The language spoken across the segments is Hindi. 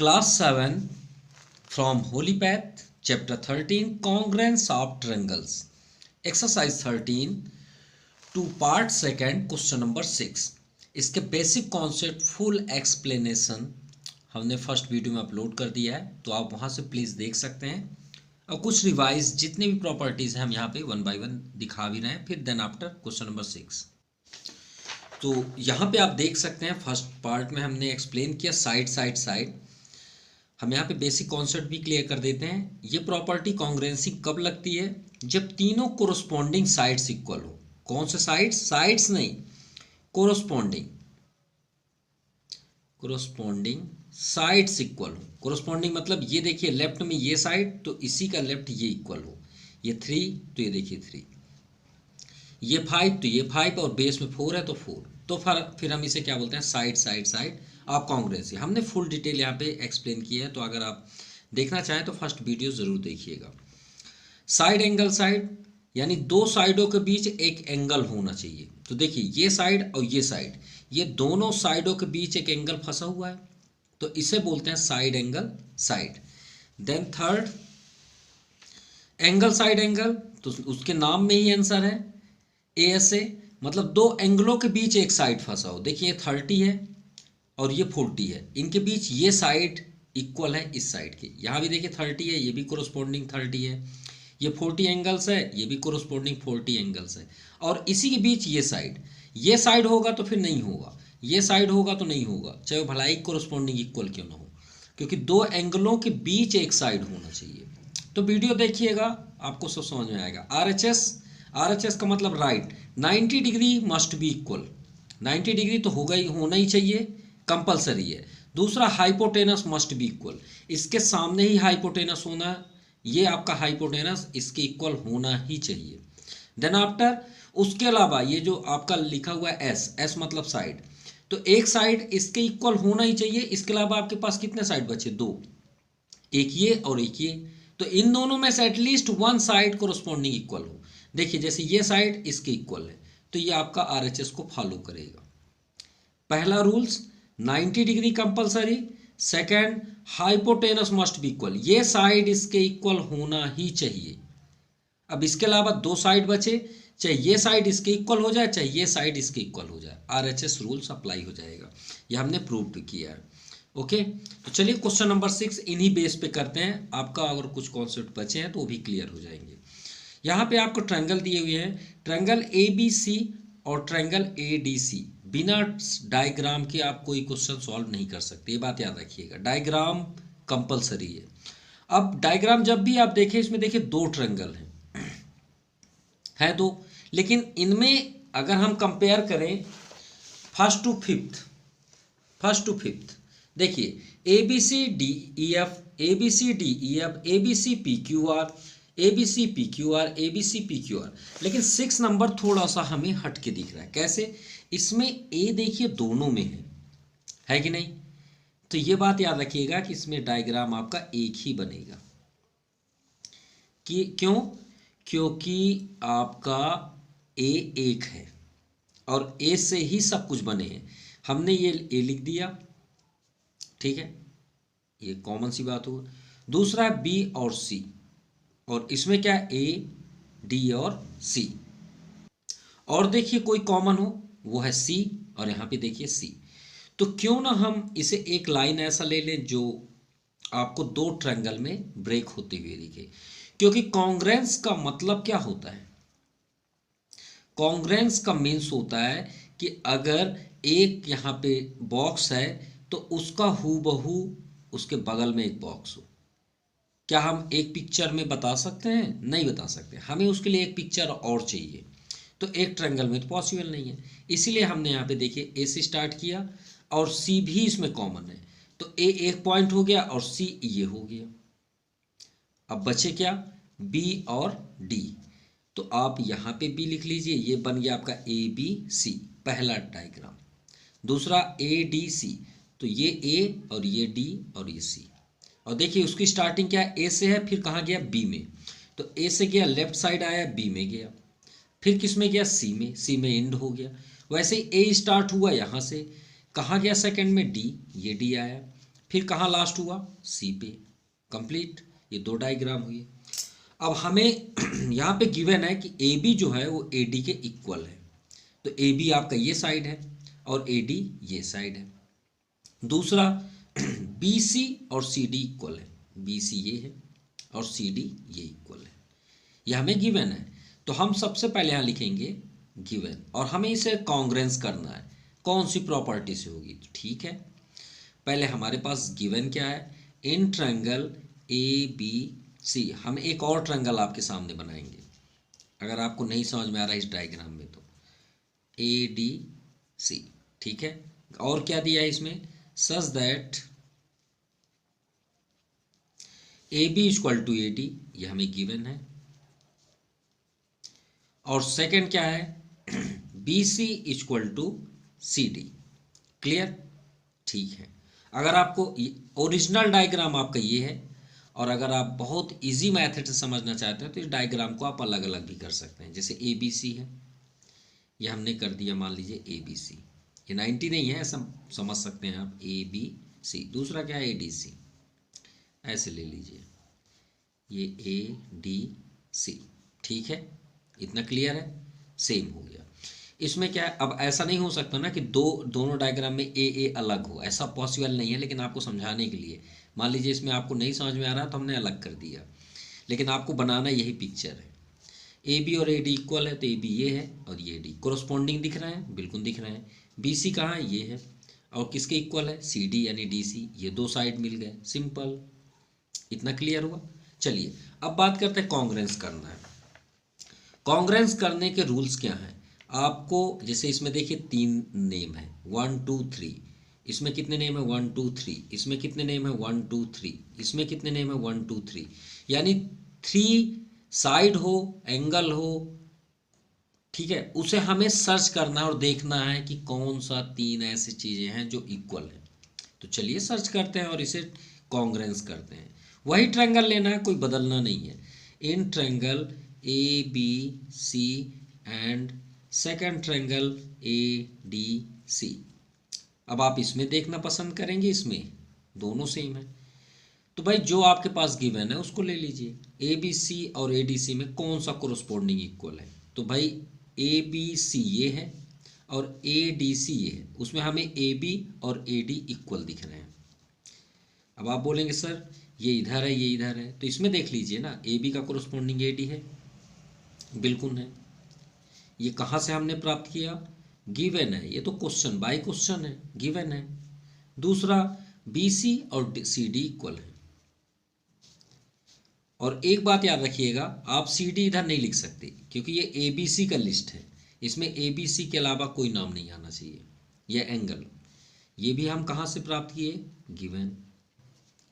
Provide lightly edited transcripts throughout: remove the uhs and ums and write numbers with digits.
Class 7 from Holy Path, Chapter 13, Congruence of Triangles. Exercise 13 to Part 2, Question number 6. इसके बेसिक कॉन्सेप्ट फुल एक्सप्लेनेशन हमने फर्स्ट वीडियो में अपलोड कर दिया है, तो आप वहाँ से प्लीज़ देख सकते हैं। और कुछ रिवाइज जितने भी प्रॉपर्टीज़ हैं हम यहाँ पे वन बाय वन दिखा भी रहे हैं। फिर देन आफ्टर क्वेश्चन नंबर 6, तो यहाँ पे आप देख सकते हैं फर्स्ट पार्ट में हमने एक्सप्लेन किया साइड साइड साइड। हम यहाँ पे बेसिक कॉन्सेप्ट भी क्लियर कर देते हैं। ये प्रॉपर्टी कॉन्ग्रुएंसी कब लगती है? जब तीनों कोरोस्पोंडिंग साइड्स इक्वल हो। कौन से साइड्स? साइड्स नहीं, कोरोस्पोंडिंग साइड्स इक्वल हो। कोरोस्पोंडिंग मतलब ये देखिए लेफ्ट में ये साइड, तो इसी का लेफ्ट ये इक्वल हो। ये 3 तो ये देखिए 3, ये 5 तो ये 5, और बेस में 4 है तो 4। तो फिर हम इसे क्या बोलते हैं? Side side side of congruency. हमने फुल डिटेल यहाँ पे एक्सप्लेन की है, तो अगर आप देखना चाहें तो फर्स्ट वीडियो ज़रूर देखिएगा। साइड एंगल साइड यानी दो साइडों के बीच एक एंगल होना चाहिए। तो देखिए ये साइड और ये साइड, ये दोनों साइडों के बीच एक एंगल फंसा हुआ है, तो इसे बोलते हैं side angle side. Then third, angle side angle, तो उसके नाम में ही आंसर है ASA, मतलब दो एंगलों के बीच एक साइड फंसा हो। देखिए ये 30 है और ये 40 है, इनके बीच ये साइड इक्वल है इस साइड के। यहाँ भी देखिए 30 है, ये भी कोरोस्पोंडिंग 30 है, ये 40 एंगल्स है, ये भी कोरोस्पोंडिंग 40 एंगल्स है, और इसी के बीच ये साइड होगा तो फिर नहीं होगा, ये साइड होगा तो नहीं होगा, चाहे वो भलाई कोरोस्पोंडिंग इक्वल क्यों ना हो, क्योंकि दो एंगलों के बीच एक साइड होना चाहिए। तो वीडियो देखिएगा, आपको सब समझ में आएगा। RHS का मतलब right, 90 degree must be equal. 90 degree तो होना ही चाहिए, कंपलसरी है। दूसरा, हाइपोटेनस मस्ट बी इक्वल, इसके सामने ही हाइपोटेनस होना, ये आपका हाइपोटेनस इसके इक्वल होना ही चाहिए। देन आफ्टर, उसके अलावा ये जो आपका लिखा हुआ है S मतलब साइड, तो एक साइड इसके इक्वल होना ही चाहिए। इसके अलावा आपके पास कितने साइड बचे? 2, एक ये और एक ये, तो इन दोनों में से at least one side corresponding equal हो। देखिए जैसे ये साइड इसके इक्वल है, तो ये आपका RHS को फॉलो करेगा। पहला rules 90 degree compulsory. Second, hypotenuse must be equal, ये साइड इसके इक्वल होना ही चाहिए। अब इसके अलावा 2 साइड बचे, चाहे ये साइड इसके इक्वल हो जाए, चाहे ये साइड इसके इक्वल हो जाए, RHS रूल्स अप्लाई हो जाएगा। ये हमने प्रूव किया है। ओके, तो चलिए क्वेश्चन नंबर 6 इन्हीं बेस पे करते हैं। आपका अगर कुछ कॉन्सेप्ट बचे हैं तो वो भी क्लियर हो जाएंगे। यहाँ पे आपको ट्रायंगल दिए हुए हैं, ट्रायंगल ABC और ट्रायंगल ADC। बिना डायग्राम के आप कोई क्वेश्चन सॉल्व नहीं कर सकते, ये बात याद रखिएगा। डायग्राम कंपलसरी है। अब डायग्राम जब भी आप देखें, इसमें देखिए 2 ट्रायंगल है 2, लेकिन इनमें अगर हम कंपेयर करें फर्स्ट टू फिफ्थ, देखिए ABCDEF, ABCDEF, ABCPQR, ABCPQR, ABCPQR, लेकिन 6 नंबर थोड़ा सा हमें हट के दिख रहा है। कैसे? इसमें A देखिए दोनों में है कि नहीं? तो ये बात याद रखिएगा कि इसमें डायग्राम आपका एक ही बनेगा। क्यों? क्योंकि आपका A एक है और A से ही सब कुछ बने हैं। हमने ये A लिख दिया, ठीक है, ये कॉमन सी बात हुआ। दूसरा है B और C, और इसमें क्या है? A, D और C। और देखिए कोई कॉमन हो, वो है C, और यहाँ पे देखिए C। तो क्यों ना हम इसे एक लाइन ऐसा ले लें जो आपको 2 ट्रायंगल में ब्रेक होते हुए दिखे। क्योंकि कॉन्ग्रुएंस का मतलब क्या होता है? कॉन्ग्रुएंस का मीन्स होता है कि अगर एक यहाँ पे बॉक्स है तो उसका हूबहू उसके बगल में एक बॉक्स हो। क्या हम एक पिक्चर में बता सकते हैं? नहीं बता सकते, हमें उसके लिए एक पिक्चर और चाहिए। तो एक ट्रायंगल में तो पॉसिबल नहीं है, इसीलिए हमने यहाँ पे देखिए A से स्टार्ट किया और C भी इसमें कॉमन है, तो A एक पॉइंट हो गया और C ये हो गया। अब बचे क्या? B और D, तो आप यहाँ पे B लिख लीजिए, ये बन गया आपका ABC पहला डायग्राम। दूसरा ADC, तो ये A और ये D और ये C, और देखिए उसकी स्टार्टिंग क्या है? A से है, फिर कहाँ गया? B में, तो A से गया लेफ्ट साइड आया, B में गया, फिर किस में गया? C में एंड हो गया। वैसे ही A स्टार्ट हुआ यहाँ से, कहाँ गया? सेकंड में D, ये D आया, फिर कहाँ लास्ट हुआ, सी पे। कंप्लीट, ये 2 डायग्राम हुए। अब हमें यहाँ पे गिवन है कि ए बी जो है वो ए डी के इक्वल है। तो ए बी आपका ये साइड है और ए डी ये साइड है। दूसरा बी सी और सी डी इक्वल है, बी सी ये है और सी डी ये इक्वल है। ये हमें गिवन है। तो हम सबसे पहले यहाँ लिखेंगे गिवन, और हमें इसे कॉन्ग्रेंस करना है। कौन सी प्रॉपर्टी से होगी, तो ठीक है, पहले हमारे पास गिवन क्या है, इन ट्रायंगल ए बी सी। हम एक और ट्रायंगल आपके सामने बनाएंगे, अगर आपको नहीं समझ में आ रहा है इस डायग्राम में, तो ए डी सी, ठीक है। और क्या दिया है इसमें, such that A B equal to A D, ये हमें गिवन है। और सेकंड क्या है, B C equal to C D. Clear, ठीक है। अगर आपको ओरिजिनल डायग्राम आपका ये है, और अगर आप बहुत इजी मेथड से समझना चाहते हैं तो इस डायग्राम को आप अलग अलग भी कर सकते हैं। जैसे ए बी सी है, ये हमने कर दिया, मान लीजिए ए बी सी, ये 90 नहीं है, ऐसा समझ सकते हैं आप, ए बी सी। दूसरा क्या है, ए डी सी, ऐसे ले लीजिए, ये ए डी सी, ठीक है। इतना क्लियर है, सेम हो गया। इसमें क्या है, अब ऐसा नहीं हो सकता ना कि दोनों डायग्राम में ए अलग हो, ऐसा पॉसिबल नहीं है। लेकिन आपको समझाने के लिए, मान लीजिए इसमें आपको नहीं समझ में आ रहा तो हमने अलग कर दिया, लेकिन आपको बनाना यही पिक्चर है। ए बी और ए डी इक्वल है, तो ए बी ये है और ये डी कोरोस्पोंडिंग दिख रहे हैं, बिल्कुल दिख रहे हैं। बी सी कहाँ है, ये है, और किसके इक्वल है, सी डी यानी डी सी, ये 2 साइड मिल गए, सिंपल। इतना क्लियर हुआ। चलिए अब बात करते हैं कॉन्ग्रेंस करना है। कॉन्ग्रेंस करने के रूल्स क्या हैं आपको, जैसे इसमें देखिए 3 नेम है, 1 2 3, इसमें कितने नेम है, 1 2 3, इसमें कितने नेम है, 1 2 3, इसमें कितने नेम है, 1 2 3, यानी 3 साइड हो, एंगल हो, ठीक है, उसे हमें सर्च करना है और देखना है कि कौन सा 3 ऐसी चीज़ें हैं जो इक्वल है। तो चलिए सर्च करते हैं और इसे कॉन्ग्रेंस करते हैं। वही ट्रायंगल लेना है, कोई बदलना नहीं है। In triangle A B C and second triangle A D C. अब आप इसमें देखना पसंद करेंगे, इसमें दोनों सेम है, तो भाई जो आपके पास गिवन है उसको ले लीजिए। ए बी सी और ए डी सी में कौन सा कोरोस्पोंडिंग इक्वल है, तो भाई ए बी सी ये है और ए डी सी ये है, उसमें हमें ए बी और ए डी इक्वल दिख रहे हैं। अब आप बोलेंगे सर ये इधर है ये इधर है, तो इसमें देख लीजिए ना, ए बी का कोरोस्पोंडिंग ए डी है, बिल्कुल है। ये कहाँ से हमने प्राप्त किया, गिवन है, ये तो क्वेश्चन बाय क्वेश्चन है, गिवन है। दूसरा बी सी और सी डी इक्वल है। और एक बात याद रखिएगा, आप सी डी इधर नहीं लिख सकते क्योंकि ये ए बी सी का लिस्ट है, इसमें ए बी सी के अलावा कोई नाम नहीं आना चाहिए। यह एंगल, ये भी हम कहाँ से प्राप्त किए, गिवन।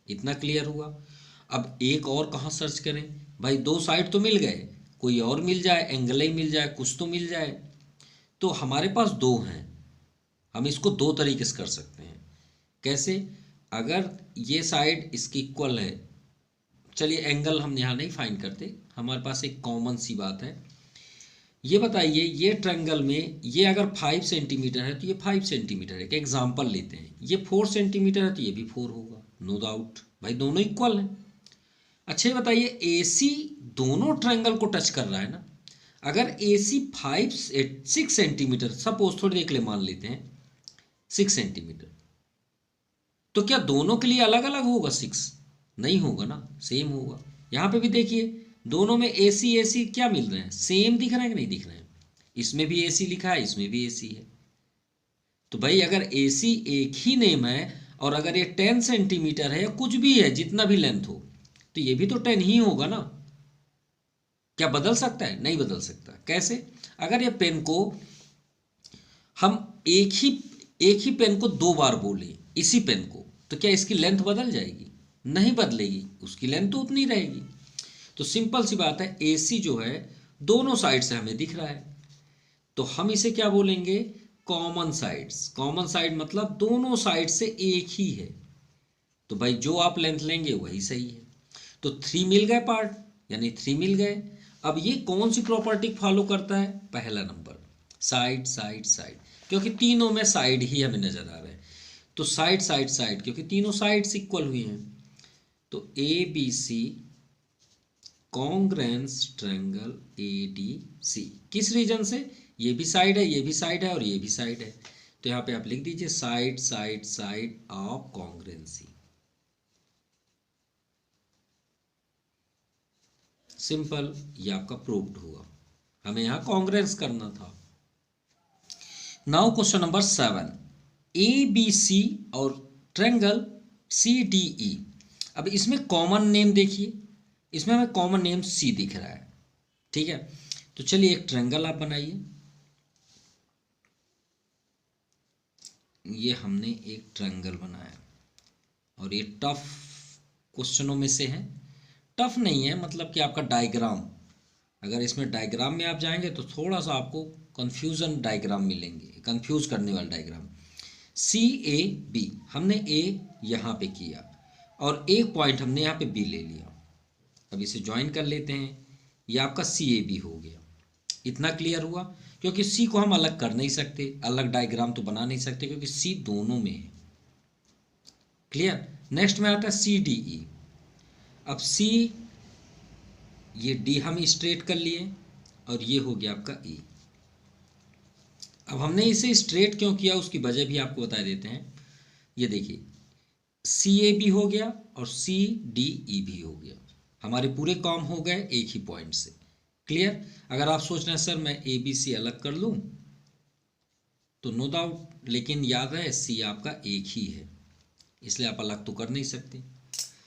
इतना क्लियर हुआ। अब एक और कहाँ सर्च करें, भाई 2 साइड तो मिल गए, कोई और मिल जाए, एंगल ही मिल जाए, कुछ तो मिल जाए। तो हमारे पास 2 हैं, हम इसको 2 तरीके से कर सकते हैं। कैसे, अगर ये साइड इसकी इक्वल है, चलिए एंगल हम यहाँ नहीं फाइंड करते, हमारे पास एक कॉमन सी बात है। ये बताइए, ये ट्रायंगल में ये अगर 5 सेंटीमीटर है तो ये 5 सेंटीमीटर है, एक एग्जाम्पल लेते हैं। ये 4 सेंटीमीटर है तो ये भी 4 होगा, नो डाउट, भाई दोनों इक्वल हैं। अच्छा ये बताइए, ए सी दोनों ट्रायंगल को टच कर रहा है ना, अगर ए सी 6 सेंटीमीटर, सपोज थोड़ी देर के लिए मान लेते हैं 6 सेंटीमीटर, तो क्या दोनों के लिए अलग अलग होगा 6? नहीं होगा ना, सेम होगा। यहाँ पे भी देखिए, दोनों में ए सी क्या मिल रहे हैं, सेम दिख रहे हैं कि नहीं दिख रहे हैं। इसमें भी ए सी लिखा है, इसमें भी ए सी है। तो भाई अगर ए सी एक ही नेम है और अगर ये 10 सेंटीमीटर है या कुछ भी है, जितना भी लेंथ हो, तो ये भी तो 10 ही होगा ना। क्या बदल सकता है, नहीं बदल सकता। कैसे, अगर ये पेन को हम एक ही पेन को 2 बार बोले, इसी पेन को, तो क्या इसकी लेंथ बदल जाएगी, नहीं बदलेगी, उसकी लेंथ तो उतनी रहेगी। तो सिंपल सी बात है, ए सी जो है दोनों साइड से हमें दिख रहा है, तो हम इसे क्या बोलेंगे, कॉमन साइड्स। कॉमन साइड मतलब दोनों साइड से एक ही है, तो भाई जो आप लेंथ लेंगे वही सही है। तो 3 मिल गए पार्ट, यानी 3 मिल गए। अब ये कौन सी प्रॉपर्टी फॉलो करता है, पहला नंबर, साइड साइड साइड, क्योंकि तीनों में साइड ही हमें नजर आ रहा है। तो साइड साइड साइड, क्योंकि तीनों साइड्स इक्वल हुई हैं, तो A B C congruence triangle A D C. किस रीजन से? ये भी साइड है, ये भी साइड है और ये भी साइड है, तो यहाँ पे आप लिख दीजिए side side side of congruency. Simple, ये आपका प्रूव्ड हुआ। हमें यहाँ कॉन्ग्रेंस करना था। Now question number 7, A B C और ट्रायंगल सी डी ई। अब इसमें कॉमन नेम देखिए, इसमें हमें कॉमन नेम सी दिख रहा है, ठीक है। तो चलिए एक ट्रायंगल आप बनाइए। ये हमने एक ट्रायंगल बनाया और ये टफ क्वेश्चनों में से है। टफ नहीं है, मतलब कि आपका डायग्राम, अगर इसमें डायग्राम में आप जाएंगे तो थोड़ा सा आपको कंफ्यूजन डायग्राम मिलेंगे, कंफ्यूज करने वाला डायग्राम। सी ए बी, हमने ए यहाँ पे किया और एक पॉइंट हमने यहाँ पे बी ले लिया। अब इसे ज्वाइन कर लेते हैं, ये आपका सी ए बी हो गया। इतना क्लियर हुआ? क्योंकि सी को हम अलग कर नहीं सकते, अलग डायग्राम तो बना नहीं सकते, क्योंकि सी दोनों में है। क्लियर? नेक्स्ट में आता है सी डी ई। अब सी, ये डी हम स्ट्रेट कर लिए और ये हो गया आपका ई। अब हमने इसे स्ट्रेट क्यों किया उसकी वजह भी आपको बता देते हैं। ये देखिए सी ए बी हो गया और सी डी ई भी हो गया, हमारे पूरे काम हो गए एक ही पॉइंट से। क्लियर? अगर आप सोच रहे हैं सर मैं ए बी सी अलग कर लूँ तो नो डाउट, लेकिन याद है सी आपका एक ही है, इसलिए आप अलग तो कर नहीं सकते।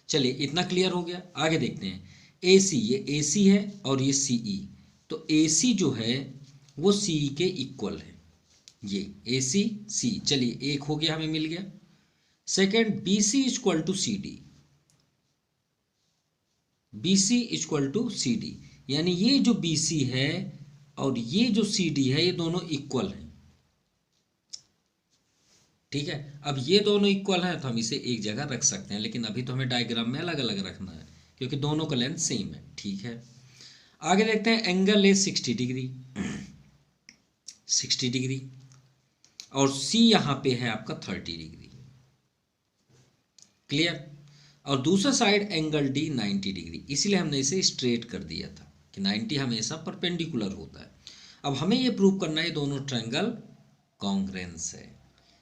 चलिए इतना क्लियर हो गया। आगे देखते हैं ए सी, ये ए सी है और ये सी ई। तो ए सी जो है वो सी ई के इक्वल है, ये ए सी सी। चलिए एक हो गया, हमें मिल गया। Second B C equal to C D, B C equal to C D, यानी ये जो बी सी है और ये जो सी डी है ये दोनों इक्वल हैं, ठीक है। अब ये दोनों इक्वल हैं तो हम इसे एक जगह रख सकते हैं, लेकिन अभी तो हमें डायग्राम में अलग अलग रखना है क्योंकि दोनों का लेंथ सेम है, ठीक है। आगे देखते हैं एंगल ए 60 डिग्री, 60 डिग्री और सी यहाँ पे है आपका 30 डिग्री। क्लियर? और दूसरा साइड एंगल डी 90 डिग्री, इसीलिए हमने इसे स्ट्रेट कर दिया था कि 90 हमेशा परपेंडिकुलर होता है। अब हमें ये प्रूव करना है दोनों ट्रायंगल कॉन्ग्रेंस है।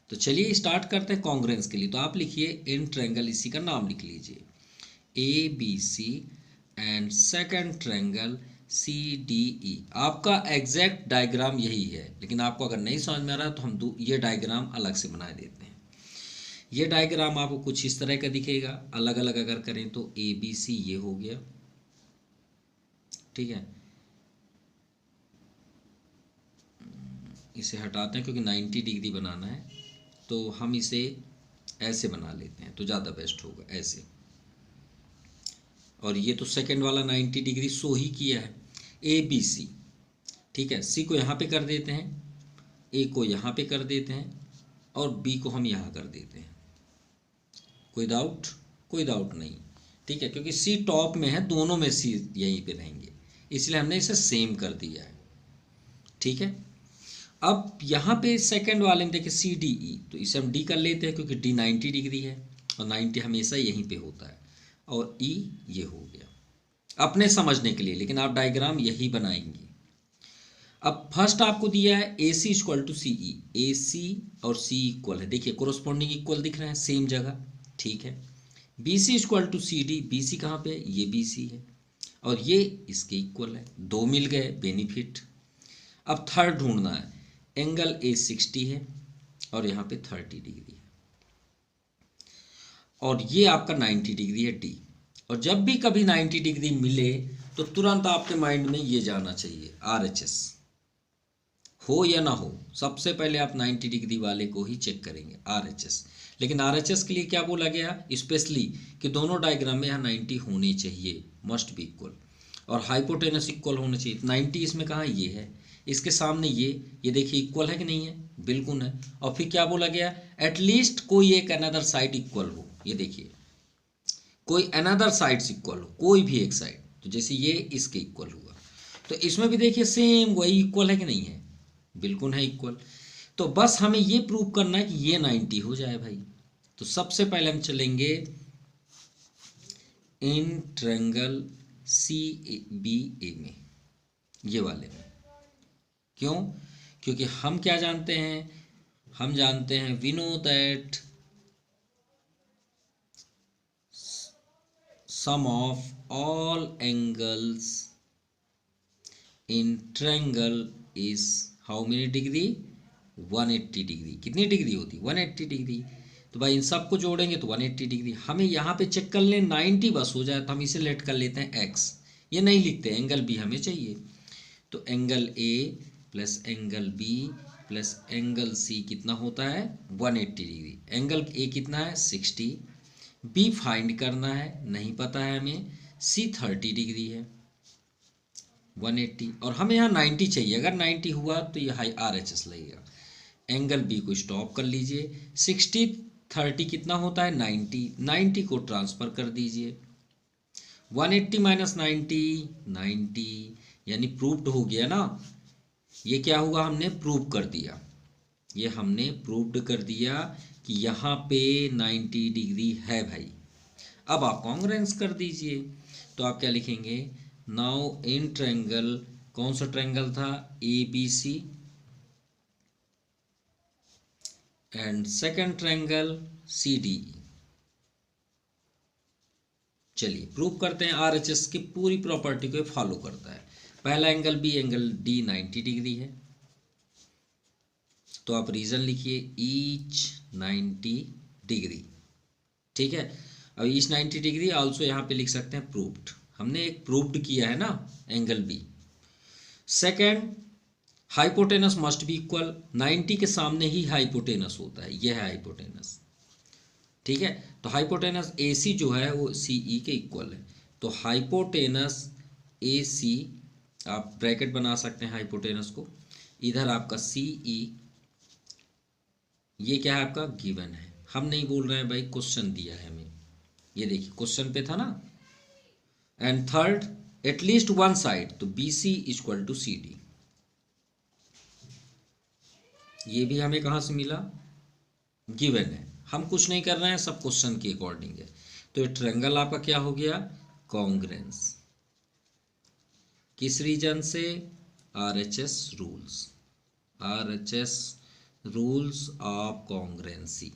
तो चलिए स्टार्ट करते हैं कॉन्ग्रेंस के लिए। तो आप लिखिए इन ट्रायंगल, इसी का नाम लिख लीजिए A B C and second triangle C D E. आपका एग्जैक्ट डायग्राम यही है, लेकिन आपको अगर नहीं समझ में आ रहा है तो हम ये डायग्राम अलग से बना देते हैं। ये डायग्राम आपको कुछ इस तरह का दिखेगा, अलग अलग अगर करें तो ए बी सी ये हो गया, ठीक है। इसे हटाते हैं क्योंकि 90 डिग्री बनाना है, तो हम इसे ऐसे बना लेते हैं तो ज़्यादा बेस्ट होगा, ऐसे। और ये तो सेकंड वाला 90 डिग्री शो ही किया है, ए बी सी, ठीक है। सी को यहाँ पे कर देते हैं, ए को यहाँ पे कर देते हैं और बी को हम यहाँ कर देते हैं। कोई डाउट? कोई डाउट नहीं, ठीक है, क्योंकि सी टॉप में है, दोनों में सी यहीं पे रहेंगे, इसलिए हमने इसे सेम कर दिया है, ठीक है। अब यहाँ पे सेकंड वाले में देखिए सी डी ई, तो इसे हम डी कर लेते हैं क्योंकि डी 90 डिग्री है और 90 हमेशा यहीं पे होता है, और ई ये हो गया अपने समझने के लिए, लेकिन आप डायग्राम यही बनाएंगे। अब फर्स्ट आपको दिया है ए सी इक्वल टू सी ई, ए सी और सी इक्वल है, देखिए कोरोस्पोंडिंग इक्वल दिख रहे हैं सेम जगह, ठीक है। B C equal to C D, B C कहाँ पे है? ये बी सी है और ये इसके इक्वल है, दो मिल गए, बेनिफिट। अब थर्ड ढूंढना है, एंगल ए 60 है और यहाँ पे 30 डिग्री है और ये आपका 90 डिग्री है डी। और जब भी कभी 90 डिग्री मिले तो तुरंत आपके माइंड में ये जाना चाहिए RHS हो या ना हो, सबसे पहले आप 90 डिग्री वाले को ही चेक करेंगे RHS। लेकिन RHS के लिए क्या बोला गया स्पेशली कि दोनों डायग्राम में यहाँ 90 होने चाहिए, मस्ट बी इक्वल, और हाइपोटेनस इक्वल होना चाहिए। 90 इसमें कहाँ? ये है, इसके सामने ये देखिए इक्वल है कि नहीं है? बिल्कुल है। और फिर क्या बोला गया? एटलीस्ट कोई एक अनदर साइड इक्वल हो, ये देखिए कोई अनदर साइड्स इक्वल हो, कोई भी एक साइड, तो जैसे ये इसके इक्वल हुआ, तो इसमें भी देखिए सेम वही इक्वल है कि नहीं है? बिल्कुल है इक्वल। तो बस हमें ये प्रूव करना है कि ये 90 हो जाए भाई, तो सबसे पहले हम चलेंगे इन ट्रायंगल सी बी ए में, ये वाले में। क्यों? क्योंकि हम क्या जानते हैं, हम जानते हैं we know that sum of all angles in triangle is how many degree? 180 degree. कितनी डिग्री होती? 180 डिग्री। तो भाई इन सब को जोड़ेंगे तो 180 डिग्री। हमें यहाँ पे चेक कर लें 90 बस हो जाए तो हम इसे लेट कर लेते हैं x, ये नहीं लिखते, एंगल बी हमें चाहिए। तो angle A plus angle B plus angle C कितना होता है? 180 डिग्री। एंगल ए कितना है? 60। बी फाइंड करना है, नहीं पता है हमें। सी 30 डिग्री है, 180, और हमें यहाँ 90 चाहिए। अगर 90 हुआ तो ये हाई RHS लगेगा। एंगल बी को स्टॉप कर लीजिए। 60 30 कितना होता है? 90। 90 को ट्रांसफ़र कर दीजिए। 180 माइनस 90, यानी प्रूव्ड हो गया ना। ये क्या हुआ? हमने प्रूव कर दिया, ये हमने प्रूव्ड कर दिया कि यहाँ पे 90 डिग्री है भाई। अब आप कॉन्ग्रुएंस कर दीजिए। तो आप क्या लिखेंगे? नाउ इन ट्रायंगल, कौन सा ट्रायंगल था? ABC, and second triangle CDE। चलिए प्रूव करते हैं। RHS की पूरी प्रॉपर्टी को फॉलो करता है। पहला angle B, angle D 90 degree है, तो आप रीजन लिखिए ईच 90 डिग्री। ठीक है, अब ईच 90 डिग्री आल्सो यहाँ पे लिख सकते हैं प्रूव्ड। हमने एक प्रूव्ड किया है ना angle B. Second, hypotenuse must be equal. 90 के सामने ही हाइपोटेनस होता है, यह है हाइपोटेनस। ठीक है, तो हाइपोटेनस AC जो है वो CE के इक्वल है। तो हाइपोटेनस AC, आप ब्रैकेट बना सकते हैं हाइपोटेनस को, इधर आपका CE, ये क्या है आपका? गिवन है। हम नहीं बोल रहे हैं भाई, क्वेश्चन दिया है हमें, ये देखिए क्वेश्चन पे था ना। And third, at least one side, तो BC इक्वल टू CD। ये भी हमें कहाँ से मिला? गिवन है। हम कुछ नहीं कर रहे हैं, सब क्वेश्चन के अकॉर्डिंग है। तो ये ट्रायंगल आपका क्या हो गया? कॉन्ग्रुएंस। किस रीजन से? RHS rules, RHS rules of congruency,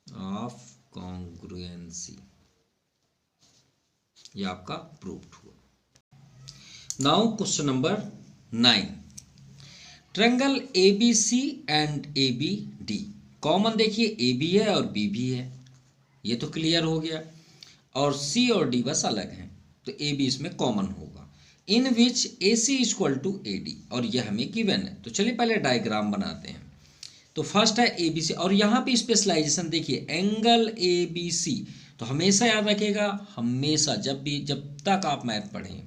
of congruency, ये आपका प्रूव्ड हुआ। Now question number 9, triangle ABC and ABD। Common देखिए AB है और B भी है, ये तो क्लियर हो गया। और C और D बस अलग हैं, तो AB इसमें कॉमन होगा। इन विच AC इक्वल टू AD, और यह हमें गिवन है। तो चलिए पहले डायग्राम बनाते हैं। तो फर्स्ट है ABC, और यहाँ पे स्पेशलाइजेशन देखिए एंगल ABC। तो हमेशा याद रखिएगा, हमेशा जब तक आप मैथ पढ़ें,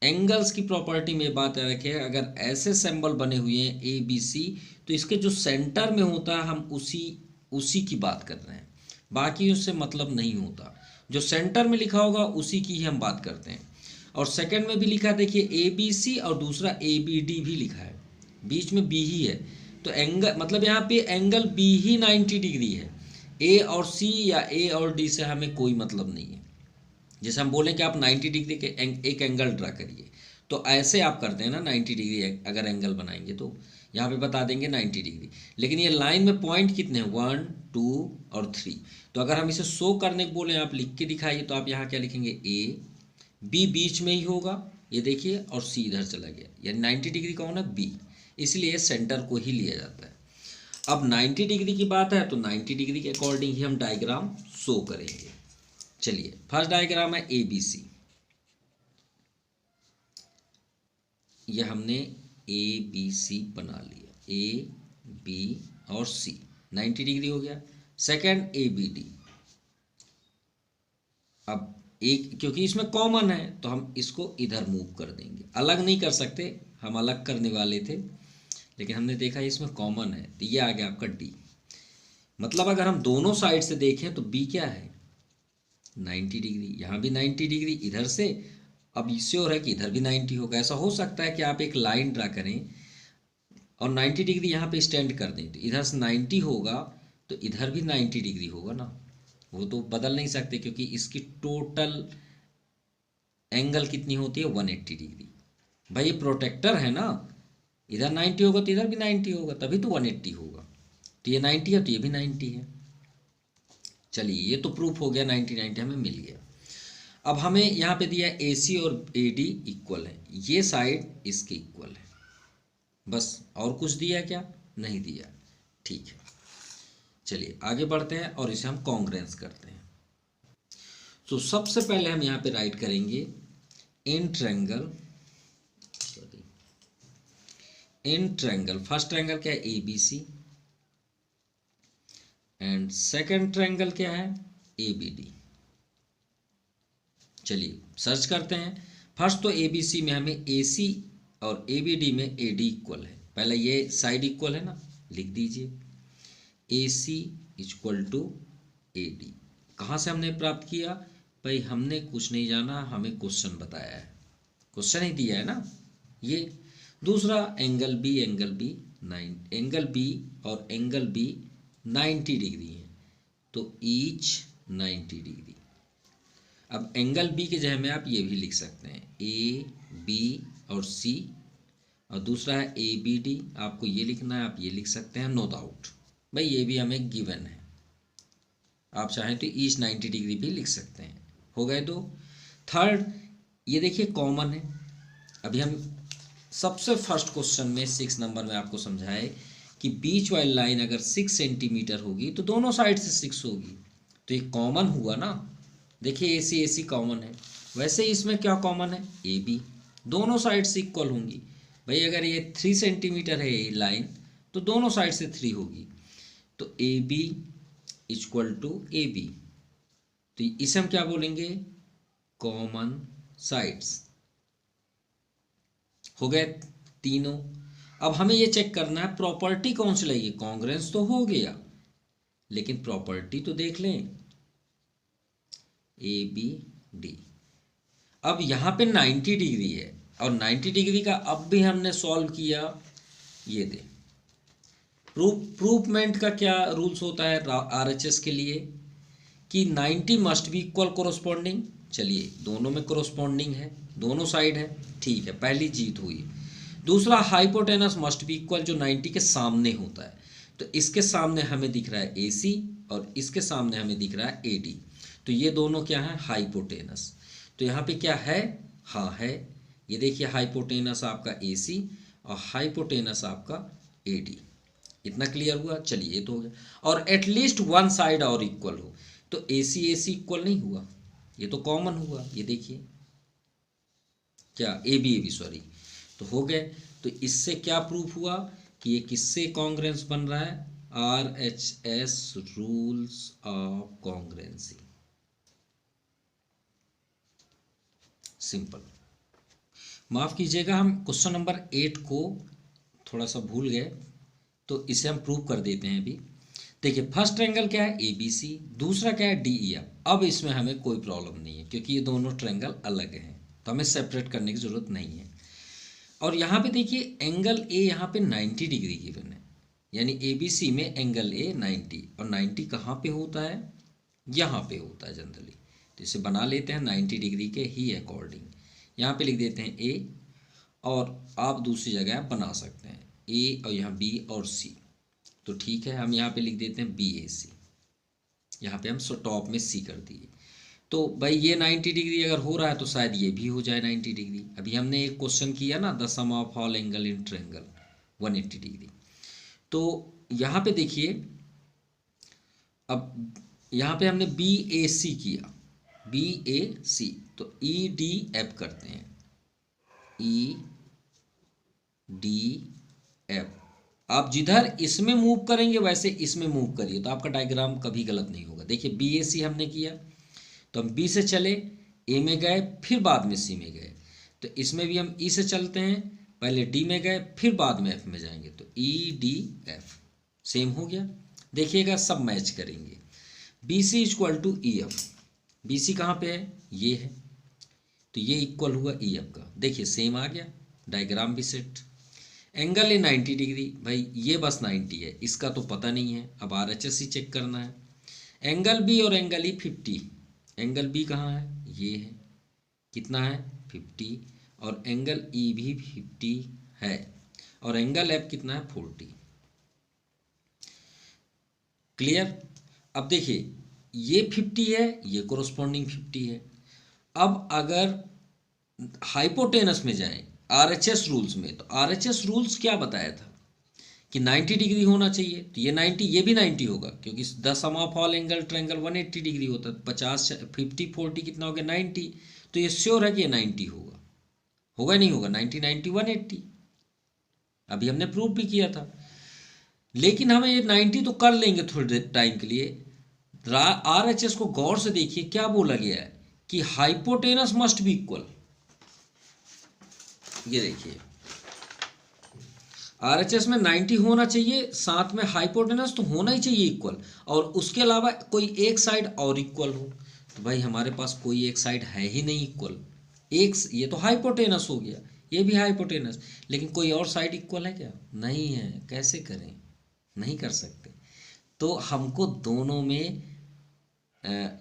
एंगल्स की प्रॉपर्टी में बात रखिएगा, अगर ऐसे सिंबल बने हुए हैं ABC, तो इसके जो सेंटर में होता है हम उसी की बात कर रहे हैं, बाकी उससे मतलब नहीं होता। जो सेंटर में लिखा होगा उसी की ही हम बात करते हैं। और सेकंड में भी लिखा देखिए ABC, और दूसरा ABD भी लिखा है, बीच में B ही है। तो एंगल मतलब यहाँ पे एंगल B ही 90 डिग्री है। A और C या A और D से हमें कोई मतलब नहीं है। जैसे हम बोलें कि आप 90 डिग्री के एक एंगल ड्रा करिए, तो ऐसे आप करते हैं ना 90 डिग्री अगर एंगल बनाएंगे, तो यहाँ पे बता देंगे 90 डिग्री। लेकिन ये लाइन में पॉइंट कितने हैं? 1 2 और 3। तो अगर हम इसे शो करने को बोले, आप लिख के दिखाइए, तो आप यहाँ क्या लिखेंगे? A, B बीच में ही होगा, ये देखिए, और C इधर चला गया, यानी 90 डिग्री कौन है? B, इसलिए सेंटर को ही लिया जाता है। अब 90 डिग्री की बात है, तो 90 डिग्री के अकॉर्डिंग ही हम डायग्राम शो करेंगे। चलिए फर्स्ट डायग्राम है ABC, यह हमने ABC बना लिया, A B और C 90 डिग्री हो गया। सेकंड ABD, अब एक क्योंकि इसमें कॉमन है तो हम इसको इधर मूव कर देंगे, अलग नहीं कर सकते, हम अलग करने वाले थे लेकिन हमने देखा इसमें कॉमन है, तो ये आ गया आपका D। मतलब अगर हम दोनों साइड से देखें तो B क्या है? 90 डिग्री, यहाँ भी 90 डिग्री इधर से, अब श्योर है कि इधर भी 90 होगा। ऐसा हो सकता है कि आप एक लाइन ड्रा करें और 90 डिग्री यहाँ पे स्टैंड कर दें तो इधर से 90 होगा तो इधर भी 90 डिग्री होगा ना, वो तो बदल नहीं सकते क्योंकि इसकी टोटल एंगल कितनी होती है 180 डिग्री। भाई ये प्रोटेक्टर है ना, इधर 90 होगा तो इधर भी 90 होगा, तभी तो 180 होगा। तो ये 90 है तो ये भी 90 है। चलिए ये तो प्रूफ हो गया, 90 90 हमें मिल गया। अब हमें यहाँ पे दिया ए सी और ए डी इक्वल है, ये साइड इसके इक्वल है, बस। और कुछ दिया क्या? नहीं दिया। ठीक है, चलिए आगे बढ़ते हैं और इसे हम कॉन्ग्रेंस करते हैं। तो सबसे पहले हम यहाँ पे राइट करेंगे इन ट्रायंगल, फर्स्ट ट्रायंगल क्या है A B C, and second triangle क्या है ए बी डी। चलिए सर्च करते हैं। फर्स्ट तो ए बी सी में हमें ए सी और ए बी डी में ए डी इक्वल है, पहले ये साइड इक्वल है ना, लिख दीजिए ए सी इक्वल टू ए डी। कहाँ से हमने प्राप्त किया? भाई हमने कुछ नहीं जाना, हमें क्वेश्चन बताया है, क्वेश्चन ही दिया है ना ये। दूसरा एंगल बी और एंगल बी 90 डिग्री है, तो ईच 90 डिग्री। अब एंगल बी के जगह में आप ये भी लिख सकते हैं ए बी और सी, और दूसरा है ए बी डी, आपको ये लिखना है, आप ये लिख सकते हैं, नो डाउट। भाई ये भी हमें गिवन है, आप चाहें तो ईच 90 डिग्री भी लिख सकते हैं। हो गए दो। थर्ड ये देखिए कॉमन है। अभी हम सबसे फर्स्ट क्वेश्चन में 6 नंबर में आपको समझाए कि बीच वाली लाइन अगर 6 सेंटीमीटर होगी तो दोनों साइड से 6 होगी, तो ये कॉमन हुआ ना। देखिए ए सी कॉमन है, वैसे ही इसमें क्या कॉमन है ए बी, दोनों साइड से इक्वल होंगी। भाई अगर ये 3 सेंटीमीटर है ये लाइन तो दोनों साइड से 3 होगी, तो A B equal to A B, तो इसे हम क्या बोलेंगे कॉमन साइड्स। हो गए तीनों। अब हमें ये चेक करना है प्रॉपर्टी कौन सी लगेगी। कॉन्ग्रेंस तो हो गया, लेकिन प्रॉपर्टी तो देख लें ए बी डी। अब यहाँ पे 90 डिग्री है और 90 डिग्री का अब भी हमने सॉल्व किया। ये दे प्रूफमेंट का क्या रूल्स होता है आरएचएस के लिए कि 90 मस्ट बी इक्वल कोरोस्पॉन्डिंग। चलिए दोनों में कोरोस्पॉन्डिंग है, दोनों साइड है, ठीक है, पहली जीत हुई। दूसरा हाइपोटेनस मस्ट बी इक्वल, जो 90 के सामने होता है, तो इसके सामने हमें दिख रहा है ए सी और इसके सामने हमें दिख रहा है ए डी, तो ये दोनों क्या है हाइपोटेनस। तो यहाँ पे क्या है, हाँ है, ये देखिए हाइपोटेनस आपका ए सी और हाइपोटेनस आपका ए डी। इतना क्लियर हुआ। चलिए ये तो हो गया। और एटलीस्ट वन साइड और इक्वल हो, तो ए सी इक्वल नहीं हुआ, ये तो कॉमन हुआ। ये देखिए क्या ए बी सॉरी, तो हो गए। तो इससे क्या प्रूफ हुआ कि ये किससे कॉन्ग्रेंस बन रहा है, RHS rules of congruency. Simple. माफ कीजिएगा, हम क्वेश्चन नंबर 8 को थोड़ा सा भूल गए, तो इसे हम प्रूव कर देते हैं अभी। देखिए फर्स्ट ट्रायंगल क्या है ए बी सी, दूसरा क्या है डी ई एफ। अब इसमें हमें कोई प्रॉब्लम नहीं है क्योंकि ये दोनों ट्रायंगल अलग हैं, तो हमें सेपरेट करने की ज़रूरत नहीं है। और यहाँ पे देखिए एंगल ए यहाँ पे 90 डिग्री गिवन है, यानी ए बी सी में एंगल ए 90, और 90 कहाँ पे होता है, यहाँ पे होता है जनरली। तो इसे बना लेते हैं 90 डिग्री के ही अकॉर्डिंग। यहाँ पे लिख देते हैं ए, और आप दूसरी जगह बना सकते हैं ए और यहाँ बी और सी, तो ठीक है हम यहाँ पे लिख देते हैं बी ए सी। यहाँ पे हम टॉप में सी कर दिए। तो भाई ये 90 डिग्री अगर हो रहा है तो शायद ये भी हो जाए 90 डिग्री। अभी हमने एक क्वेश्चन किया ना, the sum of all angle in triangle 180 degree. तो यहाँ पे देखिए, अब यहाँ पे हमने बी ए सी किया, बी ए सी, तो ई डी एफ करते हैं, ई डी एफ। आप जिधर इसमें मूव करेंगे वैसे इसमें मूव करिए, तो आपका डायग्राम कभी गलत नहीं होगा। देखिए बी ए सी हमने किया, तो हम बी से चले, ए में गए, फिर बाद में सी में गए। तो इसमें भी हम ई से चलते हैं, पहले डी में गए, फिर बाद में एफ में जाएंगे, तो ई डी एफ सेम हो गया। देखिएगा सब मैच करेंगे। B C equal to E F, B C कहाँ पे है, ये है, तो ये इक्वल हुआ ई एफ का। देखिए सेम आ गया, डायग्राम भी सेट। एंगल ए 90 डिग्री, भाई ये बस 90 है, इसका तो पता नहीं है, अब RHS ही चेक करना है। एंगल बी और एंगल ई 50, एंगल बी कहाँ है, ये है, कितना है 50, और एंगल ई भी 50 है, और एंगल एफ कितना है 40। क्लियर। अब देखिए ये 50 है, ये कोरोस्पॉन्डिंग 50 है। अब अगर हाइपोटेनस में जाएं RHS रूल्स में, तो RHS रूल्स क्या बताया था कि 90 डिग्री होना चाहिए, तो ये 90, ये भी 90 होगा, क्योंकि the sum of all angle triangle 180 degree होता है। 50 50 40 कितना हो गया 90, तो ये श्योर है कि ये 90 होगा, होगा नहीं होगा, 90 90 180, अभी हमने प्रूव भी किया था। लेकिन हमें ये 90 तो कर लेंगे थोड़ी देर टाइम के लिए। RHS को गौर से देखिए, क्या बोला गया है कि हाइपोटेनस मस्ट बी इक्वल। ये देखिए RHS में 90 होना चाहिए, साथ में हाइपोटेनस तो होना ही चाहिए इक्वल, और उसके अलावा कोई एक साइड और इक्वल हो। तो भाई हमारे पास कोई एक साइड है ही नहीं इक्वल, एक ये तो हाइपोटेनस हो गया, ये भी हाइपोटेनस, लेकिन कोई और साइड इक्वल है क्या, नहीं है। कैसे करें, नहीं कर सकते। तो हमको दोनों में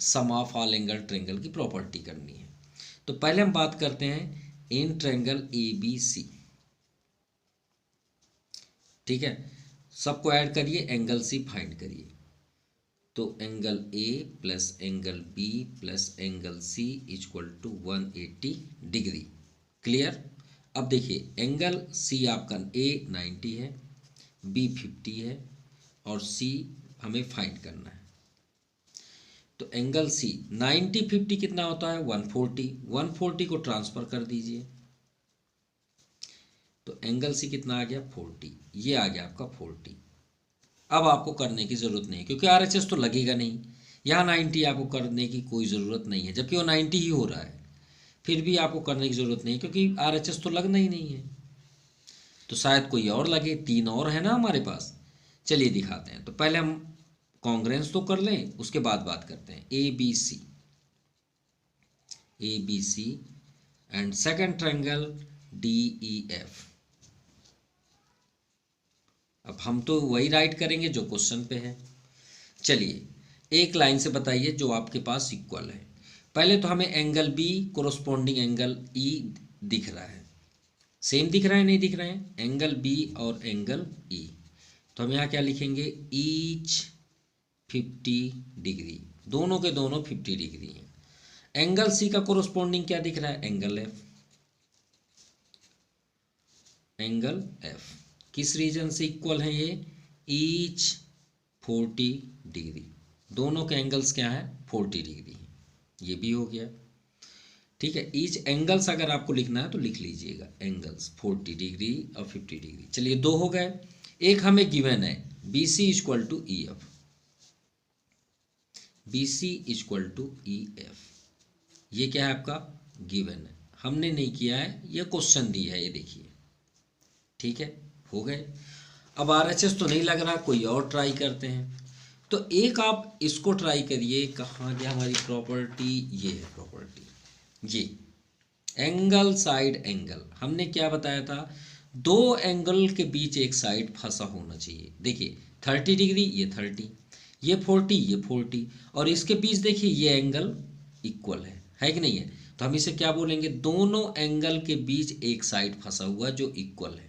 सम ऑफ ऑल एंगल ट्रायंगल की प्रॉपर्टी करनी है। तो पहले हम बात करते हैं इन ट्रायंगल ABC, ठीक है। सबको ऐड करिए, एंगल C फाइंड करिए। तो angle A plus angle B plus angle C equal to 180 degree. Clear. अब देखिए एंगल C आपका A 90 है, B 50 है, और C हमें फाइंड करना है। तो एंगल C 90 50 कितना होता है 140, 140 को ट्रांसफर कर दीजिए, तो एंगल C कितना आ गया 40, ये आ गया आपका 40। अब आपको करने की ज़रूरत नहीं, क्योंकि RHS तो लगेगा नहीं, यहाँ 90 आपको करने की कोई ज़रूरत नहीं है, जबकि वो 90 ही हो रहा है, फिर भी आपको करने की ज़रूरत नहीं है, क्योंकि RHS तो लगना ही नहीं है। तो शायद कोई और लगे, 3 और है ना हमारे पास। चलिए दिखाते हैं। तो पहले हम कॉन्ग्रेंस तो कर लें, उसके बाद बात करते हैं ABC and second triangle DEF। अब हम तो वही राइट करेंगे जो क्वेश्चन पे है। चलिए एक लाइन से बताइए जो आपके पास इक्वल है। पहले तो हमें angle B corresponding angle E दिख रहा है, सेम दिख रहा है नहीं दिख रहा है, एंगल B और एंगल E। तो हम यहाँ क्या लिखेंगे, ईच 50 डिग्री, दोनों के दोनों 50 डिग्री हैं। एंगल C का कोरोस्पोंडिंग क्या दिख रहा है, एंगल F, एंगल F किस रीजन से इक्वल है, ये ईच 40 डिग्री, दोनों के एंगल्स क्या है 40 डिग्री, ये भी हो गया। ठीक है, ईच एंगल्स अगर आपको लिखना है तो लिख लीजिएगा, एंगल्स 40 डिग्री और 50 डिग्री। चलिए 2 हो गए। एक हमें गिवन है BC equal to EF, BC equal to EF, ये क्या है आपका गिवन है, हमने नहीं किया है, ये क्वेश्चन दिया है, ये देखिए। ठीक है, हो गए। अब RHS तो नहीं लग रहा, कोई और ट्राई करते हैं। तो एक आप इसको ट्राई करिए, कहाँ गया हमारी प्रॉपर्टी, ये है प्रॉपर्टी, ये एंगल साइड एंगल। हमने क्या बताया था, 2 एंगल के बीच एक साइड फंसा होना चाहिए। देखिए 30 डिग्री ये 30, ये 40 ये 40, और इसके बीच देखिए ये एंगल इक्वल है कि नहीं है। तो हम इसे क्या बोलेंगे, दोनों एंगल के बीच एक साइड फंसा हुआ जो इक्वल है।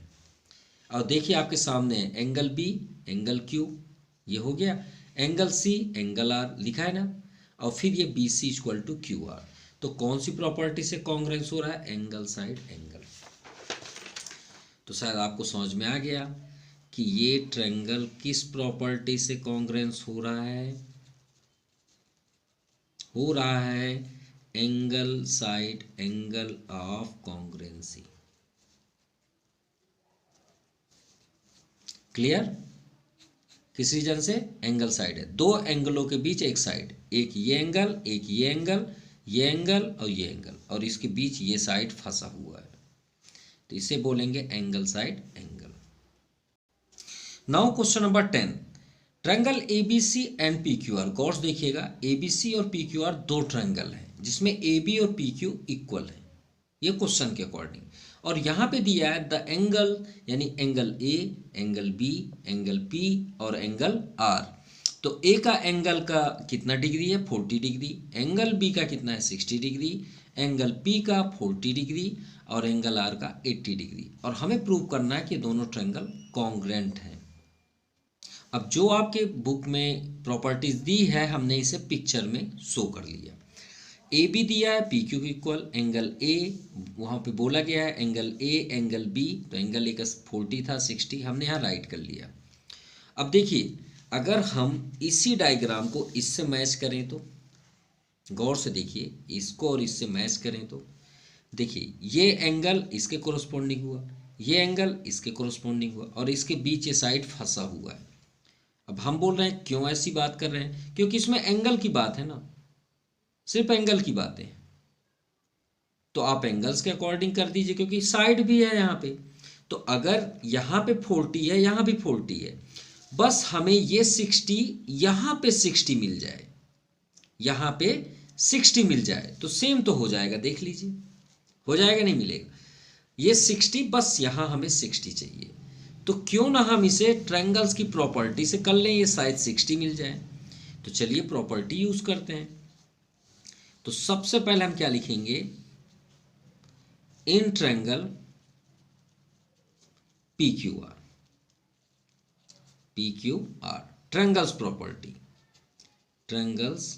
और देखिए आपके सामने है एंगल B एंगल Q, ये हो गया, एंगल C एंगल R लिखा है ना, और फिर ये BC इक्वल टू QR। तो कौन सी प्रॉपर्टी से कॉन्ग्रेंस हो रहा है, एंगल साइड एंगल। तो शायद आपको समझ में आ गया कि ये ट्रायंगल किस प्रॉपर्टी से कॉन्ग्रेंस हो रहा है, angle side angle of कॉन्ग्रेंसी। Clear, किस रीजन से, एंगल साइड है, 2 एंगलों के बीच एक साइड, एक ये एंगल एक ये एंगल, ये एंगल और ये एंगल, और इसके बीच ये साइड फंसा हुआ है, तो इसे बोलेंगे angle side angle. Now question number 10, triangle ABC and PQR। गौर से देखिएगा, ABC और PQR 2 ट्रायंगल हैं जिसमें AB और PQ इक्वल है। ये क्वेश्चन के अकॉर्डिंग। और यहाँ पे दिया है द एंगल, यानी angle A, angle B, angle P और एंगल आर। तो ए का एंगल का कितना डिग्री है 40 डिग्री, एंगल बी का कितना है 60 डिग्री, एंगल पी का 40 डिग्री और एंगल आर का 80 डिग्री। और हमें प्रूव करना है कि दोनों ट्रायंगल कॉन्ग्रुएंट हैं। अब जो आपके बुक में प्रॉपर्टीज दी है हमने इसे पिक्चर में शो कर लिया। ए बी दिया है P Q equal angle A, वहाँ पे बोला गया है एंगल ए एंगल बी, तो एंगल ए का 40 था 60 हमने यहाँ राइट कर लिया। अब देखिए अगर हम इसी डायग्राम को इससे मैच करें तो, गौर से देखिए इसको और इससे मैच करें तो देखिए ये एंगल इसके कोरस्पॉन्डिंग हुआ, ये एंगल इसके कोरस्पॉन्डिंग हुआ और इसके बीच ये साइड फंसा हुआ है। अब हम बोल रहे हैं क्यों ऐसी बात कर रहे हैं, क्योंकि इसमें एंगल की बात है ना, सिर्फ एंगल की बात है। तो आप एंगल्स के अकॉर्डिंग कर दीजिए क्योंकि साइड भी है यहाँ पे। तो अगर यहाँ पे 40 है यहाँ भी 40 है, बस हमें ये 60 यहाँ पे 60 मिल जाए, यहाँ पे 60 मिल जाए तो सेम तो हो जाएगा, देख लीजिए हो जाएगा नहीं मिलेगा। ये 60 बस यहाँ हमें 60 चाहिए, तो क्यों ना हम इसे ट्रायंगल्स की प्रॉपर्टी से कर लें, ये शायद 60 मिल जाए। तो चलिए प्रॉपर्टी यूज करते हैं। तो सबसे पहले हम क्या लिखेंगे, in triangle P Q are, P Q are triangles property, triangles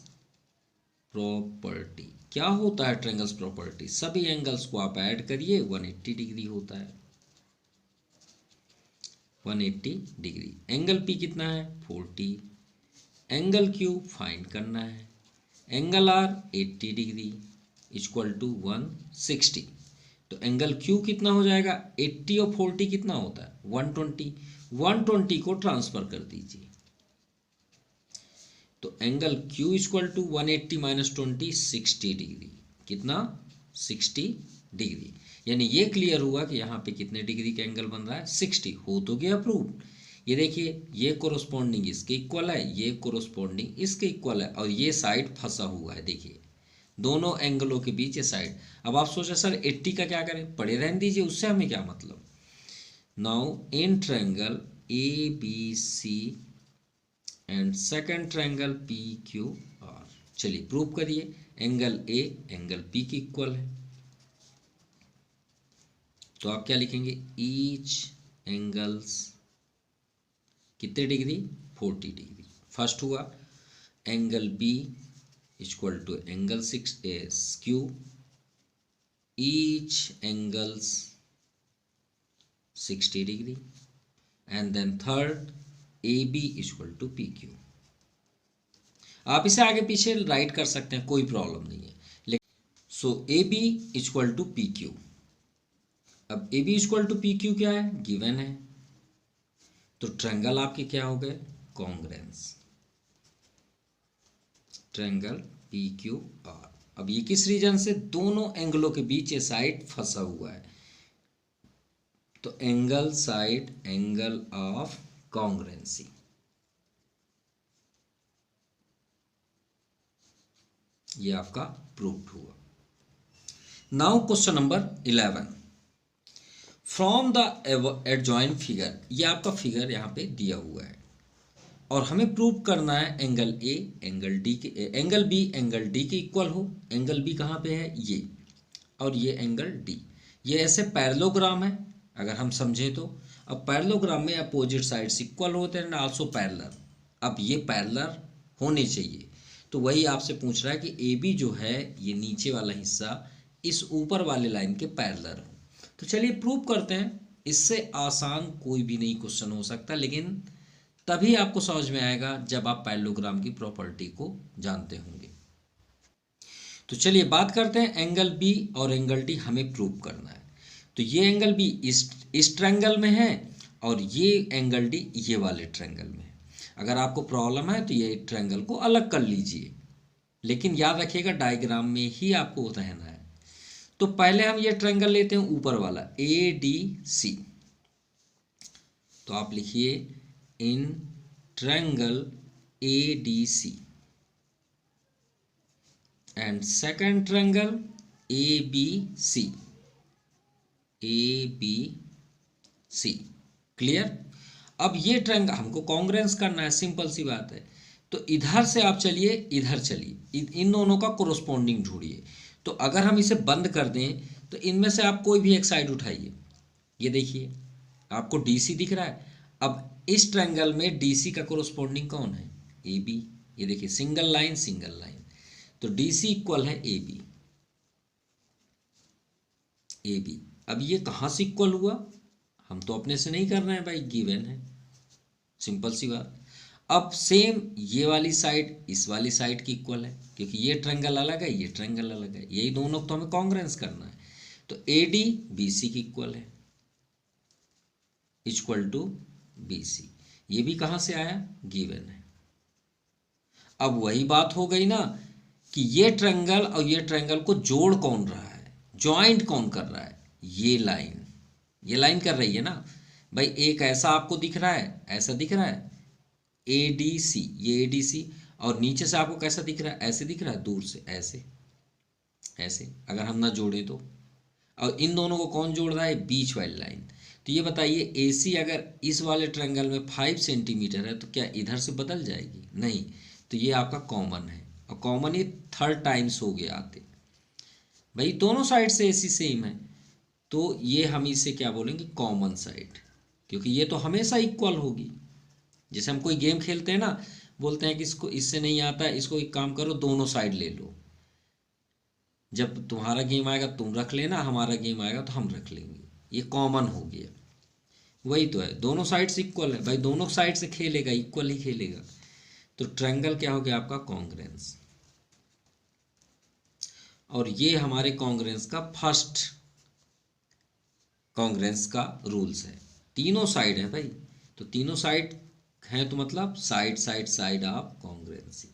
property क्या होता है ट्रायंगल्स प्रॉपर्टी, सभी एंगल्स को आप ऐड करिए 180 डिग्री होता है, 180 डिग्री। एंगल पी कितना है 40, एंगल क्यू फाइंड करना है, angle R 80 degree equal to 160। तो एंगल क्यू कितना हो जाएगा 80 और 40 कितना होता है 120, 120 को ट्रांसफर कर दीजिए। तो angle Q equal to 180 minus 20 60 degree, कितना 60 डिग्री। यानी ये क्लियर हुआ कि यहाँ पे कितने डिग्री का एंगल बन रहा है 60, हो तो गया प्रूव। ये देखिए ये कोरोस्पोंडिंग इसके इक्वल है, ये कोरोस्पोंडिंग इसके इक्वल है और ये साइड फंसा हुआ है, देखिए दोनों एंगलों के बीच ये साइड। अब आप सोचे सर 80 का क्या करें, पड़े रहने दीजिए, उससे हमें क्या मतलब। Now in triangle A B C and second triangle P Q R, चलिए प्रूव करिए। एंगल ए एंगल पी के इक्वल है, तो आप क्या लिखेंगे, ईच एंगल्स कितने डिग्री 40 डिग्री। फर्स्ट हुआ angle B equal to angle 6 Q, each angles 60 degree and then third A B equal to P Q. आप इसे आगे पीछे राइट कर सकते हैं, कोई प्रॉब्लम नहीं है, लेकिन so A B equal to P Q. अब A B equal to P Q क्या है, गिवन है, तो ट्रायंगल आपके क्या हो गए congruence, triangle P Q are. अब ये किस रीजन से, दोनों एंगलों के बीच ये साइड फंसा हुआ है, तो angle side angle of congruency. ये आपका प्रूव्ड हुआ। Now question number 11, from the adjoint figure, ये आपका फिगर यहाँ पे दिया हुआ है और हमें प्रूव करना है एंगल ए एंगल डी के, एंगल बी एंगल डी के इक्वल हो। एंगल बी कहाँ पे है ये, और ये एंगल डी, ये ऐसे पैरेललोग्राम है अगर हम समझें तो। अब पैरेललोग्राम में अपोजिट साइड्स इक्वल होते हैं एंड आल्सो पैरेलल। अब ये पैरेलल होने चाहिए, तो वही आपसे पूछ रहा है कि ए बी जो है ये नीचे वाला हिस्सा इस ऊपर वाले लाइन के पैरेलल हो। तो चलिए प्रूव करते हैं, इससे आसान कोई भी नहीं क्वेश्चन हो सकता, लेकिन तभी आपको समझ में आएगा जब आप पैरेललोग्राम की प्रॉपर्टी को जानते होंगे। तो चलिए बात करते हैं, एंगल बी और एंगल डी हमें प्रूव करना है। तो ये एंगल बी इस ट्रायंगल में है और ये एंगल डी ये वाले ट्रायंगल में है। अगर आपको प्रॉब्लम है तो ये ट्रायंगल को अलग कर लीजिए, लेकिन याद रखिएगा डायग्राम में ही आपको रहना है। तो पहले हम ये ट्रायंगल लेते हैं ऊपर वाला ए डी सी, तो आप लिखिए in triangle A D C and second triangle A B C, ABC। Clear. अब ये ट्रायंगल हमको कॉन्ग्रेंस करना है, सिंपल सी बात है। तो इधर से आप चलिए, इधर चलिए, इन दोनों का कोरोस्पोंडिंग ढूंढिए। तो अगर हम इसे बंद कर दें तो इनमें से आप कोई भी एक साइड उठाइए। ये देखिए आपको DC दिख रहा है। अब इस ट्रायंगल में DC का कोरोस्पोंडिंग कौन है? AB। ये देखिए सिंगल लाइन सिंगल लाइन, तो DC इक्वल है AB। AB। अब ये कहाँ से इक्वल हुआ? हम तो अपने से नहीं कर रहे हैं भाई, गिवन है, सिंपल सी बात। अब सेम ये वाली साइड इस वाली साइड की इक्वल है, क्योंकि ये ट्रायंगल अलग है, ये ट्रायंगल अलग है, यही दोनों तो हमें कॉन्ग्रेंस करना है। तो AD BC की इक्वल है, इक्वल टू BC। ये भी कहाँ से आया? गिवन है। अब वही बात हो गई ना कि ये ट्रायंगल और ये ट्रायंगल को जोड़ कौन रहा है, ज्वाइंट कौन कर रहा है? ये लाइन, ये लाइन कर रही है ना भाई। एक ऐसा आपको दिख रहा है, ऐसा दिख रहा है ADC, ये ADC, और नीचे से आपको कैसा दिख रहा है? ऐसे दिख रहा है, दूर से ऐसे ऐसे, अगर हम ना जोड़े तो। और इन दोनों को कौन जोड़ रहा है? बीच वाली लाइन। तो ये बताइए AC अगर इस वाले ट्रायंगल में 5 सेंटीमीटर है तो क्या इधर से बदल जाएगी? नहीं। तो ये आपका कॉमन है, और कॉमन ये 3rd टाइम्स हो गया आते भाई, दोनों साइड से AC सेम है, तो ये हम इसे क्या बोलेंगे? कॉमन साइड, क्योंकि ये तो हमेशा इक्वल होगी। जैसे हम कोई गेम खेलते हैं ना, बोलते हैं कि इसको इससे नहीं आता है, इसको एक काम करो दोनों साइड ले लो। जब तुम्हारा गेम आएगा तुम रख लेना, हमारा गेम आएगा तो हम रख लेंगे, ये कॉमन हो गया। वही तो है, दोनों साइड से इक्वल है भाई, दोनों साइड से खेलेगा, इक्वल ही खेलेगा। तो ट्रायंगल क्या हो गया आपका? कॉन्ग्रेंस। और ये हमारे कॉन्ग्रेंस का फर्स्ट कॉन्ग्रेंस का रूल्स है। तीनों साइड है भाई, तो तीनों साइड हैं तो मतलब साइड साइड साइड ऑफ कॉन्ग्रेंसी।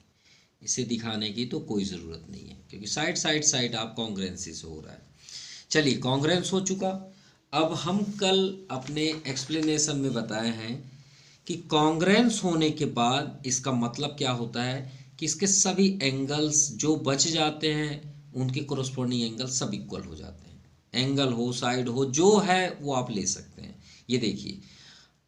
इसे दिखाने की तो कोई ज़रूरत नहीं है, क्योंकि साइड साइड साइड ऑफ कॉन्ग्रेंसी से हो रहा है। चलिए कॉन्ग्रेंस हो चुका। अब हम कल अपने एक्सप्लेनेशन में बताए हैं कि कॉन्ग्रेंस होने के बाद इसका मतलब क्या होता है कि इसके सभी एंगल्स जो बच जाते हैं उनके कोरोस्पोंडिंग एंगल सब इक्वल हो जाते हैं। एंगल हो, साइड हो, जो है वो आप ले सकते हैं। ये देखिए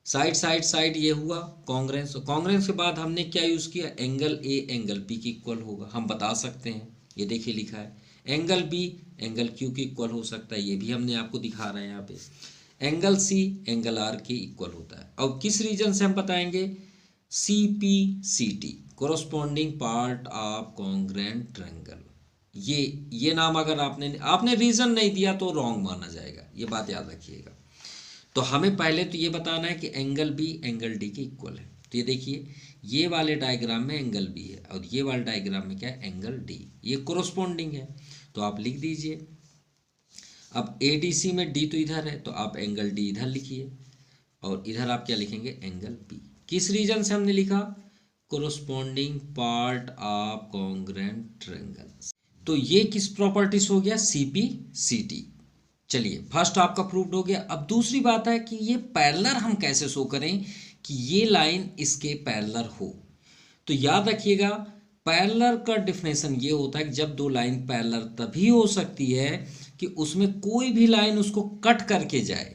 साइड साइड साइड, ये हुआ कॉन्ग्रेंस। कॉन्ग्रेंस के बाद हमने क्या यूज़ किया? एंगल A एंगल P की इक्वल होगा, हम बता सकते हैं। ये देखिए लिखा है। एंगल B एंगल Q की इक्वल हो सकता है, ये भी हमने आपको दिखा रहे हैं यहाँ पे। एंगल C एंगल R के इक्वल होता है। और किस रीजन से हम बताएंगे? CPCT, corresponding part of congruent triangle. ये नाम अगर आपने रीजन नहीं दिया तो रॉन्ग माना जाएगा, ये बात याद रखिएगा। तो हमें पहले तो ये बताना है कि एंगल B एंगल D के इक्वल है। तो ये देखिए ये वाले डायग्राम में एंगल B है और ये वाले डायग्राम में क्या है? Angle D। ये कोरोस्पोंडिंग है, तो आप लिख दीजिए। अब ADC में D तो इधर है, तो आप एंगल D इधर लिखिए, और इधर आप क्या लिखेंगे? Angle B। किस रीजन से हमने लिखा? Corresponding part of congruent triangle. तो ये किस प्रॉपर्टीज हो गया? CPCT। चलिए फर्स्ट आपका प्रूव्ड हो गया। अब दूसरी बात है कि ये पैरेलल हम कैसे शो करें कि ये लाइन इसके पैरेलल हो। तो याद रखिएगा पैरेलल का डेफिनेशन ये होता है कि जब दो लाइन पैरेलल तभी हो सकती है कि उसमें कोई भी लाइन उसको कट करके जाए।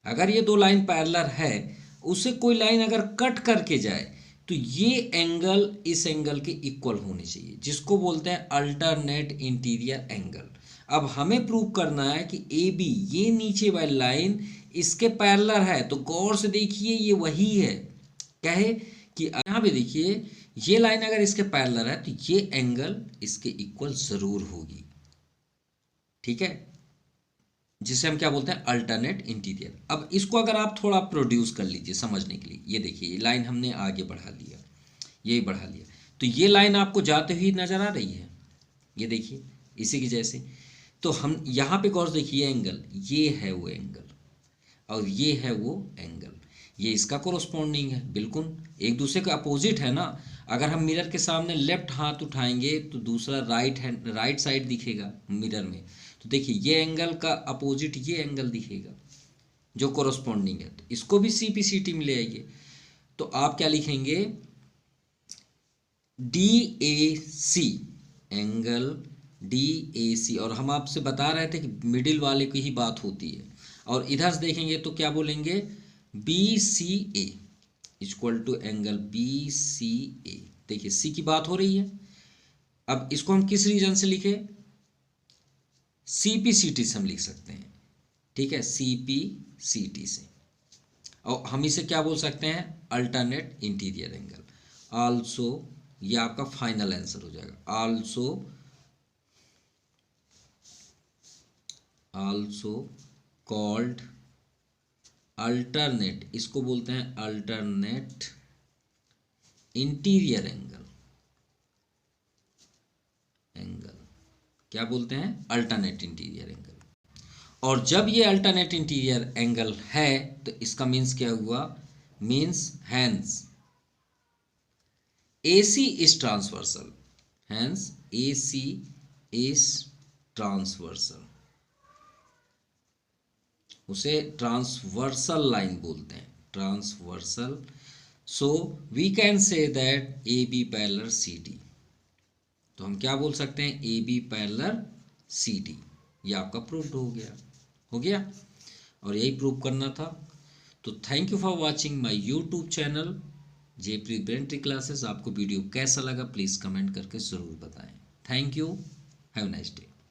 अगर ये दो लाइन पैरेलल है, उसे कोई लाइन अगर कट करके जाए तो ये एंगल इस एंगल के इक्वल होनी चाहिए, जिसको बोलते हैं अल्टरनेट इंटीरियर एंगल। अब हमें प्रूव करना है कि AB ये नीचे वाली लाइन इसके पैरेलल है, तो गौर से देखिए ये वही है। कहे कि यहाँ पे देखिए ये लाइन अगर इसके पैरेलल है तो ये एंगल इसके इक्वल जरूर होगी, ठीक है, जिसे हम क्या बोलते हैं? Alternate interior. अब इसको अगर आप थोड़ा प्रोड्यूस कर लीजिए समझने के लिए, ये देखिए ये लाइन हमने आगे बढ़ा लिया, यही बढ़ा लिया, तो ये लाइन आपको जाते हुए नजर आ रही है, ये देखिए इसी की जैसे। तो हम यहाँ पे गौर से देखिए एंगल, ये है वो एंगल और ये है वो एंगल, ये इसका कोरोस्पोंडिंग है, बिल्कुल एक दूसरे का अपोजिट है ना। अगर हम मिरर के सामने लेफ्ट हाथ उठाएंगे तो दूसरा राइट साइड दिखेगा मिरर में, तो देखिए ये एंगल का अपोजिट ये एंगल दिखेगा जो कोरोस्पोंडिंग है, तो इसको भी CPCT में ले आइए। तो आप क्या लिखेंगे? DAC एंगल DAC, और हम आपसे बता रहे थे कि मिडिल वाले की ही बात होती है। और इधर से देखेंगे तो क्या बोलेंगे, BCA equal to angle BCA। देखिए सी की बात हो रही है। अब इसको हम किस रीजन से लिखे, CPCT से हम लिख सकते हैं, ठीक है, CPCT से। और हम इसे क्या बोल सकते हैं, अल्टरनेट इंटीरियर एंगल। आल्सो, ये आपका फाइनल आंसर हो जाएगा। आल्सो कॉल्ड अल्टरनेट, इसको बोलते हैं अल्टरनेट इंटीरियर एंगल। क्या बोलते हैं, अल्टरनेट इंटीरियर एंगल। और जब ये अल्टरनेट इंटीरियर एंगल है तो इसका मीन्स क्या हुआ, means hence AC is transversal, hence AC is transversal, उसे ट्रांसवर्सल लाइन बोलते हैं, transversal. So we can say that AB parallel CD, तो हम क्या बोल सकते हैं, AB पैरेलल CD। ये आपका प्रूव्ड हो गया, और यही प्रूव करना था। तो thank you for watching my YouTube channel Jaipreet brain classes. आपको वीडियो कैसा लगा प्लीज़ कमेंट करके ज़रूर बताएं। Thank you, have nice day.